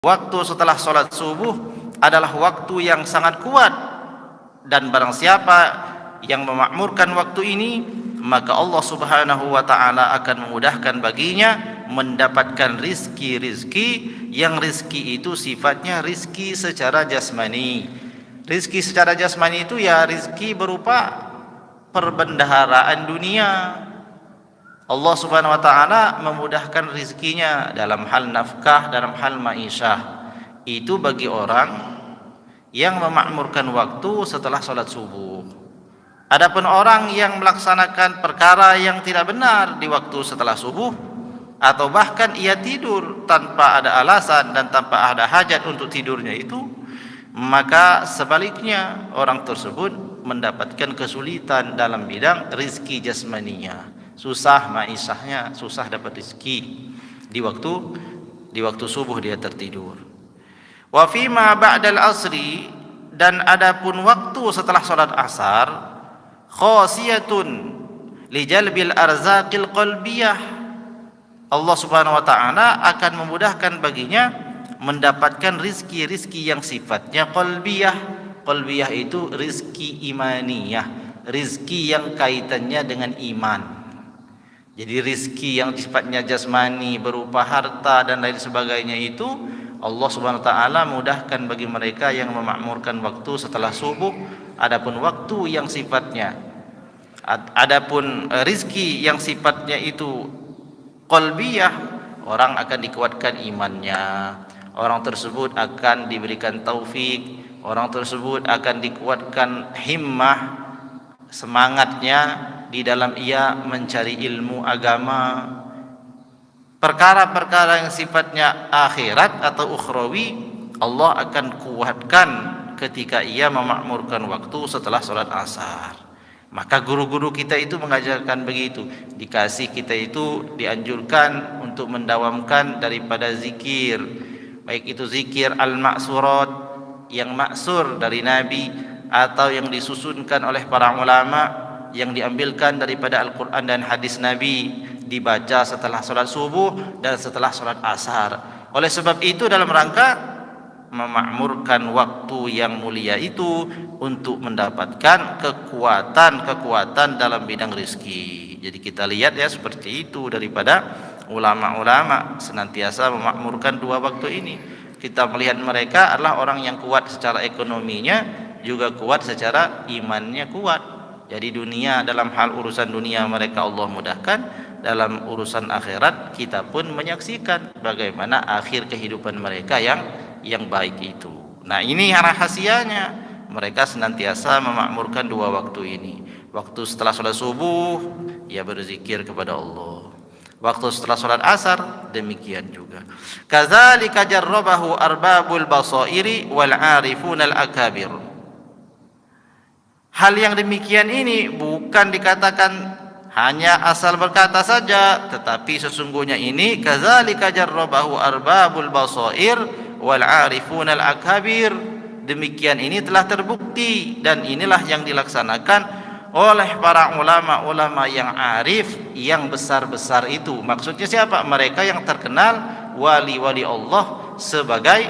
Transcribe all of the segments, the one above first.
Waktu setelah sholat subuh adalah waktu yang sangat kuat, dan barang siapa yang memakmurkan waktu ini, maka Allah Subhanahu wa taala akan memudahkan baginya mendapatkan rizki-rizki yang rizki itu sifatnya rizki secara jasmani. Rizki secara jasmani itu ya rizki berupa perbendaharaan dunia. Allah Subhanahu wa taala memudahkan rizkinya dalam hal nafkah, dalam hal ma'isyah. Itu bagi orang yang memakmurkan waktu setelah sholat subuh. Adapun orang yang melaksanakan perkara yang tidak benar di waktu setelah subuh, atau bahkan ia tidur tanpa ada alasan dan tanpa ada hajat untuk tidurnya itu, maka sebaliknya orang tersebut mendapatkan kesulitan dalam bidang rizki jasmaninya. Susah ma'isyahnya, susah dapat rezeki di waktu subuh dia tertidur. Wa fima ba'dal asri, dan adapun waktu setelah salat asar, khasiyatun li jalbil arzaqil qalbiyah. Allah Subhanahu wa taala akan memudahkan baginya mendapatkan rizki-rizki yang sifatnya qalbiyah. Qalbiyah itu rizki imaniyah, rizki yang kaitannya dengan iman. Jadi rizki yang sifatnya jasmani berupa harta dan lain sebagainya itu Allah Subhanahu wa taala mudahkan bagi mereka yang memakmurkan waktu setelah subuh. Adapun waktu yang sifatnya rizki yang sifatnya itu qalbiyah, orang akan dikuatkan imannya, orang tersebut akan diberikan taufik, orang tersebut akan dikuatkan himmah, semangatnya di dalam ia mencari ilmu agama, perkara-perkara yang sifatnya akhirat atau ukhrawi. Allah akan kuatkan ketika ia memakmurkan waktu setelah sholat asar. Maka guru-guru kita itu mengajarkan begitu. Dikasih kita itu dianjurkan untuk mendawamkan daripada zikir, baik itu zikir al-ma'surat yang maksur dari Nabi, atau yang disusunkan oleh para ulama yang diambilkan daripada Al-Quran dan hadis Nabi, dibaca setelah sholat subuh dan setelah sholat asar. Oleh sebab itu, dalam rangka memakmurkan waktu yang mulia itu untuk mendapatkan kekuatan dalam bidang rizki. Jadi kita lihat ya, seperti itu daripada ulama-ulama senantiasa memakmurkan dua waktu ini. Kita melihat mereka adalah orang yang kuat secara ekonominya, juga kuat secara imannya kuat. Jadi dunia, dalam hal urusan dunia mereka Allah mudahkan, dalam urusan akhirat kita pun menyaksikan bagaimana akhir kehidupan mereka yang baik itu. Nah, ini rahasianya, mereka senantiasa memakmurkan dua waktu ini. Waktu setelah sholat subuh ia berzikir kepada Allah, waktu setelah sholat asar demikian juga. Kadzalika jarrabahu arbabul basairi wal arifunal akabir. Hal yang demikian ini bukan dikatakan hanya asal berkata saja, tetapi sesungguhnya ini kadzalika jarrabahu arbabul basair wal arifun al akabir. Demikian ini telah terbukti dan inilah yang dilaksanakan oleh para ulama-ulama yang arif, yang besar-besar itu. Maksudnya siapa? Mereka yang terkenal wali-wali Allah sebagai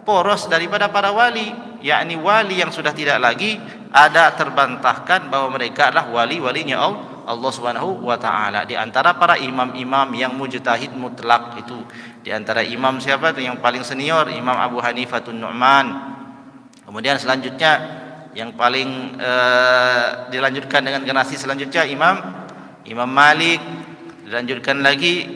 poros daripada para wali, yakni wali yang sudah tidak lagi ada terbantahkan bahwa mereka adalah wali-walinya Allah Subhanahu wa taala. Di antara para imam-imam yang mujtahid mutlak itu, di antara imam siapa itu yang paling senior? Imam Abu Hanifatun Nu'man. Kemudian selanjutnya yang paling dilanjutkan dengan generasi selanjutnya Imam Malik, dilanjutkan lagi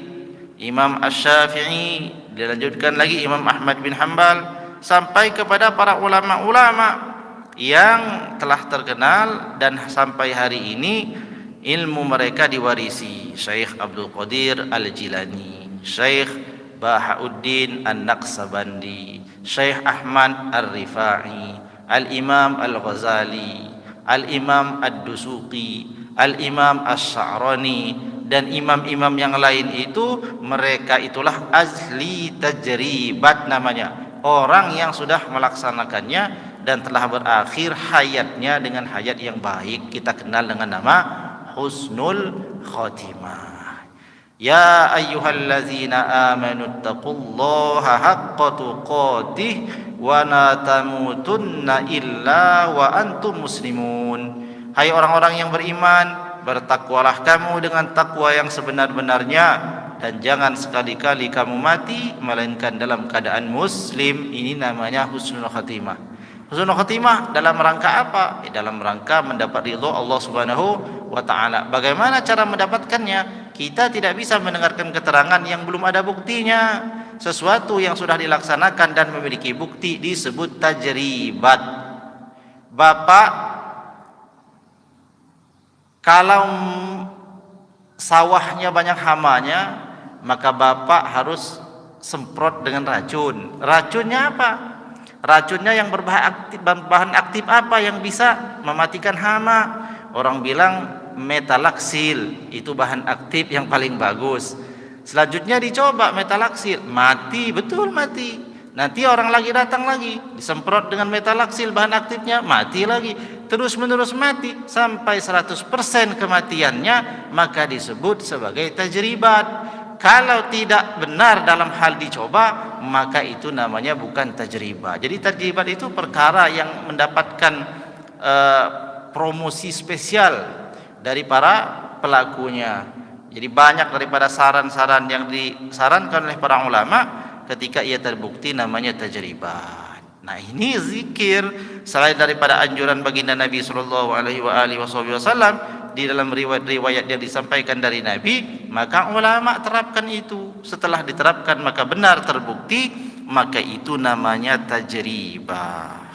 Imam Asy-Syafi'i, dilanjutkan lagi Imam Ahmad bin Hanbal, sampai kepada para ulama-ulama yang telah terkenal dan sampai hari ini ilmu mereka diwarisi. Syekh Abdul Qadir Al-Jilani, Syekh Bahauddin An-Naqsabandi, Syekh Ahmad Ar-Rifai, Al-Imam Al-Ghazali, Al-Imam Ad-Dusuqi, Al-Imam Asy-Sya'rani, dan imam-imam yang lain itu, mereka itulah ahli tajribat namanya, orang yang sudah melaksanakannya dan telah berakhir hayatnya dengan hayat yang baik. Kita kenal dengan nama husnul khotimah. Ya ayyuhallazina amanu taqullaha haqqa tuqatih wa la tamutunna illa wa antum muslimun. Hai orang-orang yang beriman, bertakwalah kamu dengan takwa yang sebenar-benarnya, dan jangan sekali-kali kamu mati melainkan dalam keadaan muslim. Ini namanya husnul khatimah. Husnul khatimah dalam rangka apa? Dalam rangka mendapat ridho Allah Subhanahu wa taala. Bagaimana cara mendapatkannya? Kita tidak bisa mendengarkan keterangan yang belum ada buktinya. Sesuatu yang sudah dilaksanakan dan memiliki bukti disebut tajribat. Bapak, kalau sawahnya banyak hamanya, maka bapak harus semprot dengan racun. Racunnya apa? Racunnya yang berbahan aktif apa yang bisa mematikan hama? Orang bilang metalaksil, itu bahan aktif yang paling bagus. Selanjutnya dicoba metalaksil, mati, betul mati. Nanti orang lagi datang lagi, disemprot dengan metalaksil bahan aktifnya, mati lagi. Terus menerus mati sampai 100% kematiannya, maka disebut sebagai tajribat. Kalau tidak benar dalam hal dicoba, maka itu namanya bukan tajribat. Jadi tajribat itu perkara yang mendapatkan promosi spesial dari para pelakunya. Jadi banyak daripada saran-saran yang disarankan oleh para ulama ketika ia terbukti namanya tajribat. Nah, ini zikir selain daripada anjuran baginda Nabi sallallahu alaihi wasallam di dalam riwayat-riwayat yang disampaikan dari Nabi, maka ulama terapkan itu. Setelah diterapkan maka benar terbukti, maka itu namanya tajribah.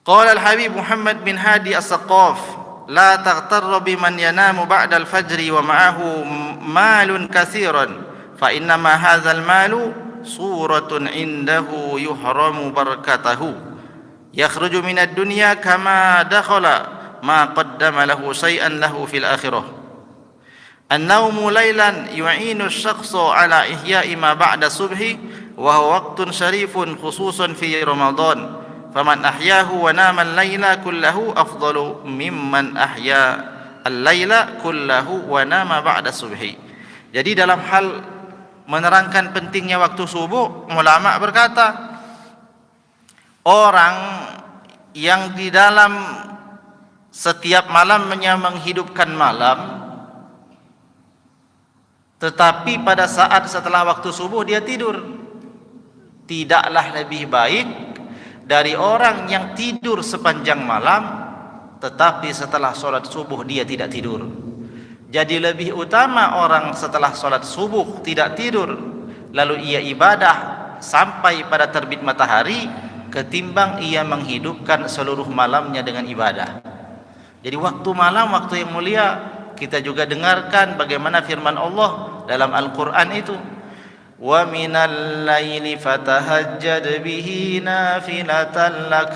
Qala al-Habib Muhammad bin Hadi As-Saqaf, la taghtarra biman yanamu ba'da al-fajri wa ma'ahu malun katsiran, fa inna ma hadzal malu suratun indahu yuhramu barakatahu, yakhruju minad dunya kama dakhala ma qaddama lahu syai'an lahu fil akhirah. An-nawmu laylan yu'inu asy-syakhsa ala ihya'i ma ba'da subhi wa huwa waqtun syarifun khususan fi Ramadan. Faman ahyahu wa nama al-laila kullahu afdalu mimman ahya al-laila kullahu wa nama ba'da subhi. Jadi dalam hal menerangkan pentingnya waktu subuh, ulama berkata, orang yang di dalam setiap malamnya menghidupkan malam, tetapi pada saat setelah waktu subuh dia tidur, tidaklah lebih baik dari orang yang tidur sepanjang malam tetapi setelah sholat subuh dia tidak tidur. Jadi lebih utama orang setelah sholat subuh tidak tidur lalu ia ibadah sampai pada terbit matahari, ketimbang ia menghidupkan seluruh malamnya dengan ibadah. Jadi waktu malam waktu yang mulia. Kita juga dengarkan bagaimana firman Allah dalam Al-Quran itu, wa minal laili fatahajjad bihi nafilatan lak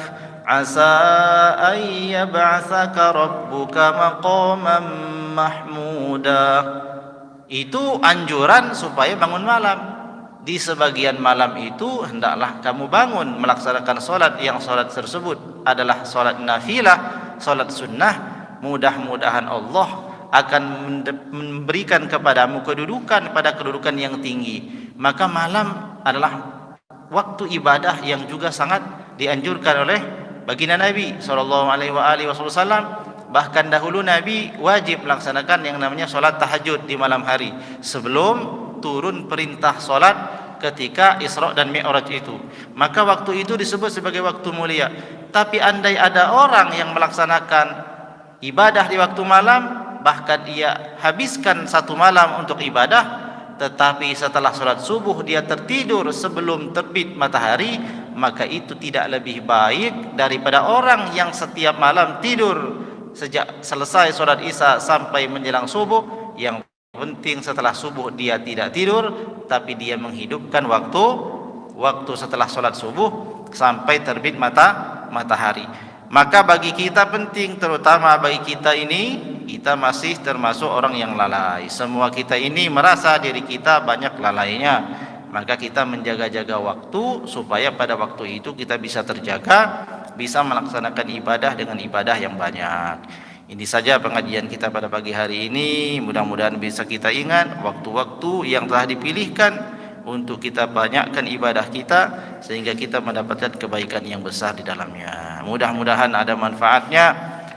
asa an yab'atsaka rabbuka maqaman mahmuda. Itu anjuran supaya bangun malam. Di sebagian malam itu hendaklah kamu bangun melaksanakan solat, yang solat tersebut adalah solat nafilah, solat sunnah. Mudah-mudahan Allah akan memberikan kepadamu kedudukan pada kedudukan yang tinggi. Maka malam adalah waktu ibadah yang juga sangat dianjurkan oleh baginda Nabi sallallahu alaihi wasallam. Bahkan dahulu Nabi wajib melaksanakan yang namanya solat tahajud di malam hari sebelum turun perintah solat ketika Isra dan Mi'raj itu. Maka waktu itu disebut sebagai waktu mulia. Tapi andai ada orang yang melaksanakan ibadah di waktu malam, bahkan ia habiskan satu malam untuk ibadah, tetapi setelah sholat subuh dia tertidur sebelum terbit matahari, maka itu tidak lebih baik daripada orang yang setiap malam tidur sejak selesai sholat isya sampai menjelang subuh. Yang penting setelah subuh dia tidak tidur, tapi dia menghidupkan waktu setelah sholat subuh sampai terbit matahari. Maka bagi kita penting, terutama bagi kita ini, kita masih termasuk orang yang lalai. Semua kita ini merasa diri kita banyak lalainya. Maka kita menjaga-jaga waktu supaya pada waktu itu kita bisa terjaga, bisa melaksanakan ibadah dengan ibadah yang banyak. Ini saja pengajian kita pada pagi hari ini. Mudah-mudahan bisa kita ingat waktu-waktu yang telah dipilihkan untuk kita banyakkan ibadah kita sehingga kita mendapatkan kebaikan yang besar di dalamnya. Mudah-mudahan ada manfaatnya.